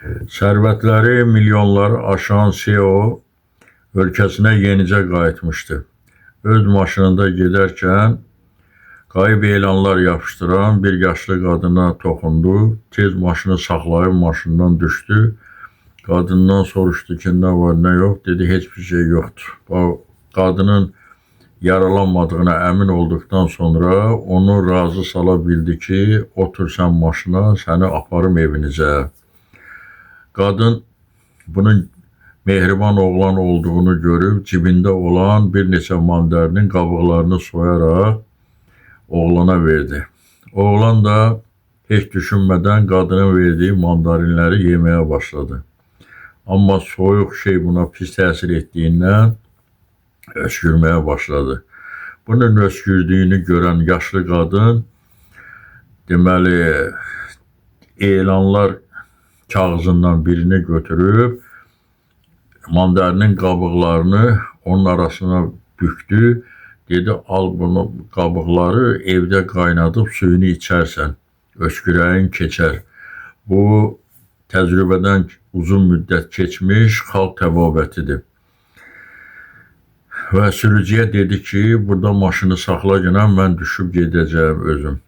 Sərvətləri milyonları aşan CEO ölkəsinə yenicə qayıtmışdı. Öz maşınında gedərkən qayıb elanlar yapışdıran bir yaşlı qadına toxundu. Tez maşını saxlayıb maşından düşdü. Qadından soruşdu ki, nə var, nə yox? Dedi, heç bir şey yoxdur. Qadının yaralanmadığına əmin olduqdan sonra onu razı sala bildi ki, otur sən maşına, səni aparım evinizə. Qadın bunun mehriban oğlan olduğunu görüb, cibində olan bir neçə mandalinin qabıqlarını soyaraq oğlana verdi. Oğlan da heç düşünmədən qadının verdiyi mandarinləri yeməyə başladı. Amma soyuq şey buna pis təsir etdiyindən öskürməyə başladı. Bunun öskürdüyünü görən yaşlı qadın, deməli, elanlar kağızından birini götürüb, mandarinin qabıqlarını onun arasına büktü. Dedi, al bunu qabıqları evdə qaynadıb suyunu içərsən, öskürəyin keçər. Bu təcrübədən uzun müddət keçmiş xalq təbabətidir. Və sürücüyə dedi ki, burada maşını saxla günə, mən düşüb gedəcəyim özüm.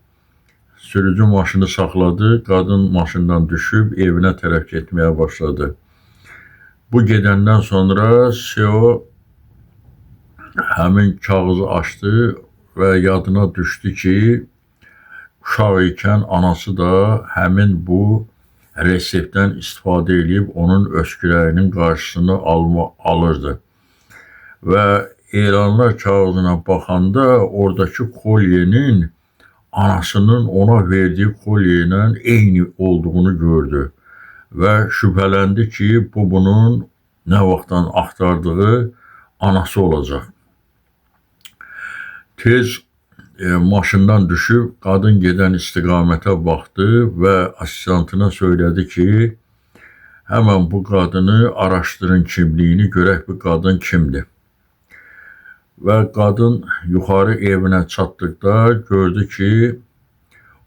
Sürücü maşını saxladı, qadın maşından düşüb evinə tərəf getməyə başladı. Bu gedəndən sonra CEO həmin kağızı açdı və yadına düşdü ki, uşaq ikən anası da həmin bu reseptdən istifadə edib onun öskürəyinin qarşısını alırdı. Və elanlar kağızına baxanda oradakı kolyenin anasının ona verdiyi kolye ilə eyni olduğunu gördü və şübhələndi ki, bu bunun nə vaxtdan axtardığı anası olacaq. Tez maşından düşüb qadın gedən istiqamətə baxdı və assistantına söylədi ki, həmən bu qadını araşdırın, kimliyini görək bu qadın kimdir. Və qadın yuxarı evinə çatdıqda gördü ki,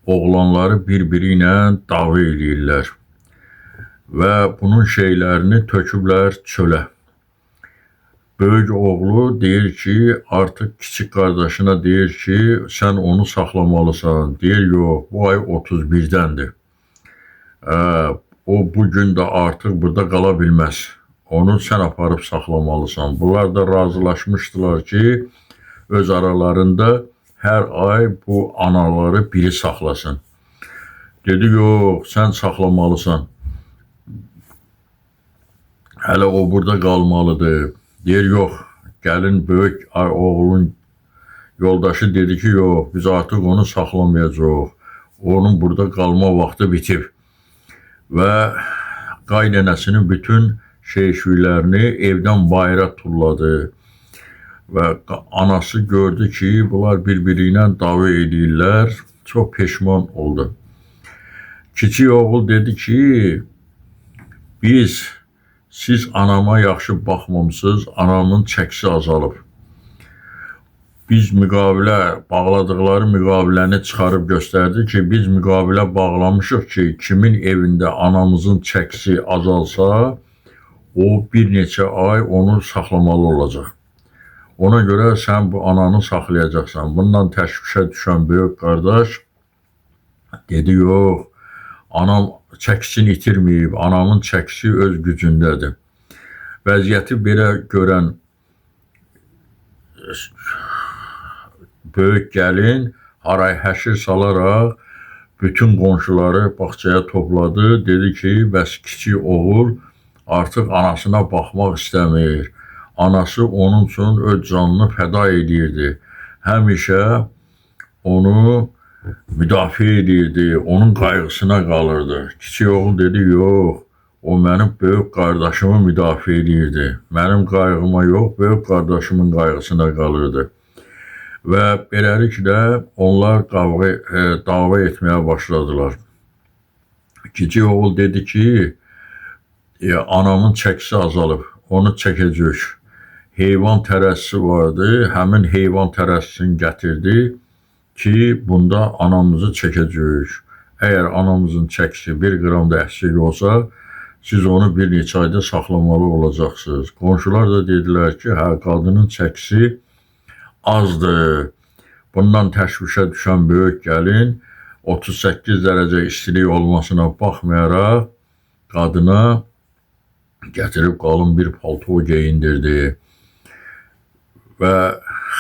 oğlanları bir-biri ilə dava eləyirlər və bunun şeylərini töküblər çölə. Böyük oğlu deyir ki, artıq kiçik qardaşına deyir ki, sən onu saxlamalısan. Deyir, yox, bu ay 31-dəndir. O bugün də artıq burada qala bilməz. Onu sən aparıb saxlamalısan. Bunlar da razılaşmışdılar ki, öz aralarında hər ay bu anaları biri saxlasın. Dedi, yox, sən saxlamalısan. Hələ o burada qalmalıdır. Deyir, yox, gəlin böyük oğlun yoldaşı dedi ki, yox, biz artıq onu saxlamayacaq. Onun burada qalma vaxtı bitib. Və qaynənəsinin bütün şeyşüylərini evdən bayıra tulladı. Və anası gördü ki, bunlar bir-biri ilə dava edirlər. Çox peşman oldu. Kiçik oğul dedi ki, siz anama yaxşı baxmamısınız, anamın çəkisi azalıb. Biz bağladıqları müqaviləni çıxarıb göstərdi ki, biz müqavilə bağlamışıq ki, kimin evində anamızın çəkisi azalsa, o bir neçə ay onu saxlamalı olacaq. Ona görə sən bu ananı saxlayacaqsan. Bundan təşvişə düşən böyük qardaş dedi, yox, anam çəkisini itirməyib, anamın çəkisi öz gücündədir. Vəziyyəti belə görən böyük gəlin haray həşir salaraq bütün qonşuları bağçaya topladı. Dedi ki, bəs kiçik oğul artıq anasına baxmaq istəmir. Anası onun üçün öz canını fəda edirdi. Həmişə onu müdafiə edirdi, onun qayğısına qalırdı. Kiçik oğul dedi, yox, o mənim böyük qardaşımı müdafiə edirdi. Mənim qayğıma yox, böyük qardaşımın qayğısına qalırdı. Və beləliklə onlar dava etməyə başladılar. Kiçik oğul dedi ki, anamın çəkisi azalıb, onu çəkəcək. Heyvan tərəzisi vardı, həmin heyvan tərəzisini gətirdi ki, bunda anamızı çəkəcək. Əgər anamızın çəkisi 1 qram da əksik olsa, siz onu bir neçə ayda saxlamalı olacaqsınız. Qonşular da dedilər ki, hə, qadının çəkisi azdır. Bundan təşvişə düşən böyük gəlin 38 dərəcə istilik olmasına baxmayaraq qadına gətirib qalın bir palto geyindirdi və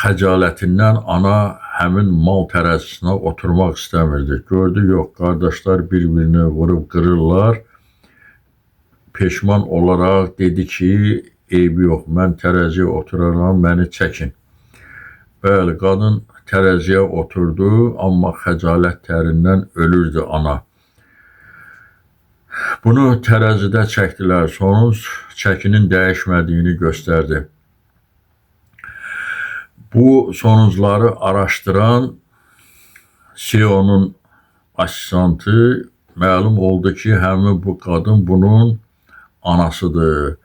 xəcalətindən ana həmin mal tərəzisinə oturmaq istəmirdi. Gördü, yox, qardaşlar bir-birini vurub qırırlar. Peşman olaraq dedi ki, eybi yox, mən tərəziyə oturaram, məni çəkin. Bəli, qadın tərəziyə oturdu, amma xəcalət tərindən ölürdü ana. Bunu tərəzidə çəkdilər, sonuç çəkinin dəyişmədiyini göstərdi. Bu sonuçları araşdıran CEO'nun asistantı məlum oldu ki, həmin bu qadın bunun anasıdır.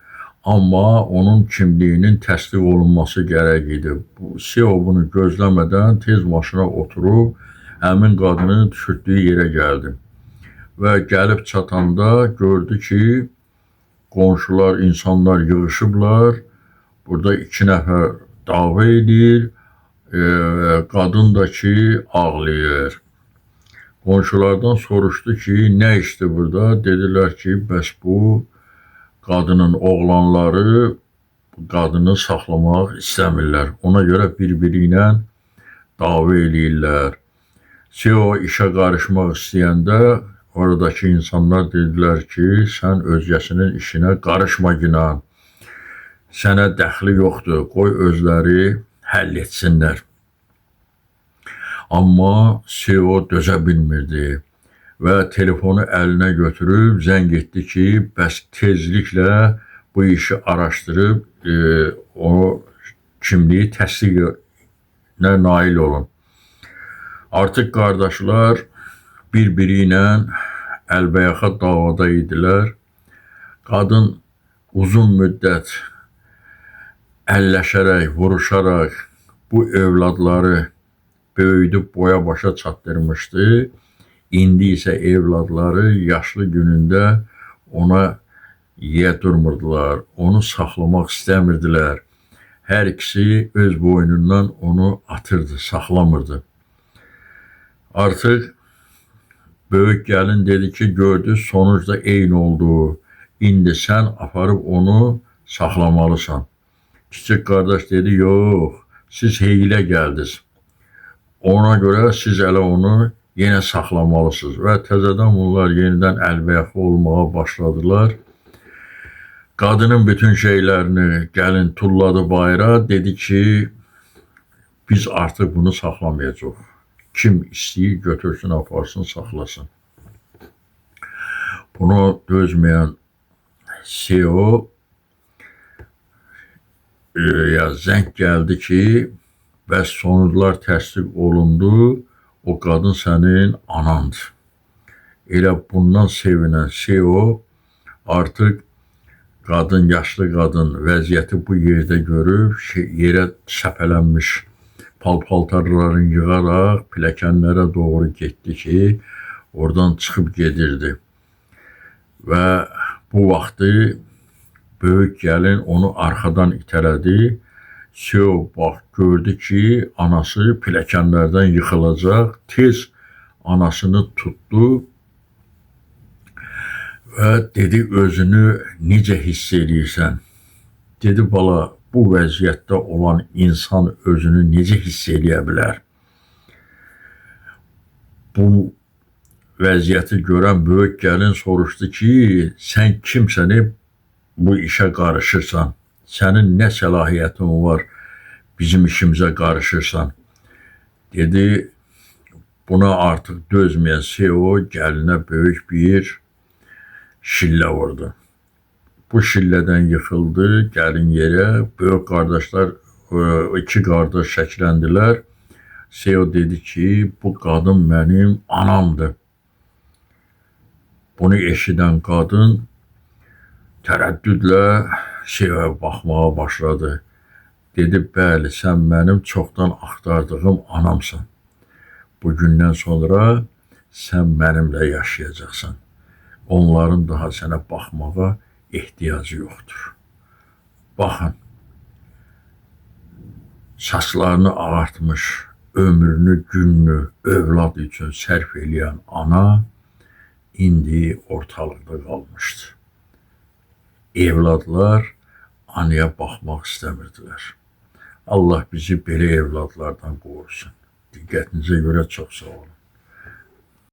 Amma onun kimliyinin təsdiq olunması gərək idi. CEO bunu gözləmədən tez maşına oturub həmin qadını düşürdüyü yerə gəldi. Və gəlib çatanda gördü ki, qonşular, insanlar yığışıblar. Burada 2 nəfər dava edir, qadın da ki, ağlayır. Qonşulardan soruşdu ki, nə işdir burada? Dedilər ki, bəs bu qadının oğlanları qadını saxlamaq istəmirlər. Ona görə bir-biri ilə dava eləyirlər. CEO işə qarışmaq istəyəndə oradakı insanlar dedilər ki, sən özgəsinin işinə qarışma günah. Sənə dəxli yoxdur, qoy özləri həll etsinlər. Amma CEO dözə bilmirdi və telefonu əlinə götürüb zəng etdi ki, bəs tezliklə bu işi araşdırıb o kimliyi təsdiqinə nail olun. Artıq qardaşlar bir-biri ilə əlbəyaxa davada idilər. Qadın uzun müddət əlləşərək, vuruşaraq bu övladları böyüdüb boya başa çatdırmışdı. İndi isə evladları yaşlı günündə ona yeyə durmurdular, onu saxlamaq istəmirdilər. Hər ikisi öz boynundan onu atırdı, saxlamırdı. Artıq böyük gəlin dedi ki, gördü, sonuçda eyni oldu. İndi sən aparıb onu saxlamalısan. Kiçik qardaş dedi, yox, siz heylə gəldiniz. Ona görə siz elə onu yenə saxlamalısınız. Və təzədən bunlar yenidən əlbəyaxa olmağa başladılar. Qadının bütün şeylərini gəlin tulladı bayıra, dedi ki, biz artıq bunu saxlamayacaq. Kim istəyir, götürsün, aparsın, saxlasın. Bunu dözməyən CEO zəng gəldi ki, bəs sonuçlar təsdiq olundu, o qadın sənin anandır. Elə bundan sevinən CEO artıq qadın, yaşlı qadın vəziyyəti bu yerdə görüb, yerə səpələnmiş paltarlarını yığaraq pilləkənlərə doğru getdi ki, oradan çıxıb gedirdi. Və bu vaxtı böyük gəlin onu arxadan itələdi. CEO bax, gördü ki, anası pilləkənlərdən yıxılacaq. Tez anasını tutdu və dedi, özünü necə hiss edirsən? Dedi, bala, bu vəziyyətdə olan insan özünü necə hiss edə bilər? Bu vəziyyəti görən böyük gəlin soruşdu ki, sən kimsəni bu işə qarışırsan? Sənin nə səlahiyyətin var, bizim işimizə qarışırsan? Dedi, buna artıq dözməyən CEO gəlinə böyük bir şillə vurdu. Bu şillədən yıxıldı, gəlin yerə, böyük qardaşlar, 2 qardaş şəkləndilər. CEO dedi ki, bu qadın mənim anamdır. Bunu eşidən qadın tərəddüdlə CEO'ya baxmağa başladı. Dedi, bəli, sən mənim çoxdan axtardığım anamsan. Bu gündən sonra sən mənimlə yaşayacaqsan. onların daha sənə baxmağa ehtiyacı yoxdur. Baxın, saçlarını ağartmış, ömrünü, gününü övlad üçün sərf eləyən ana indi ortalıqda qalmışdı. Evladlar anaya baxmaq istəmirdilər. Allah bizi belə evladlardan qorusun. Diqqətinizə görə çox sağ olun.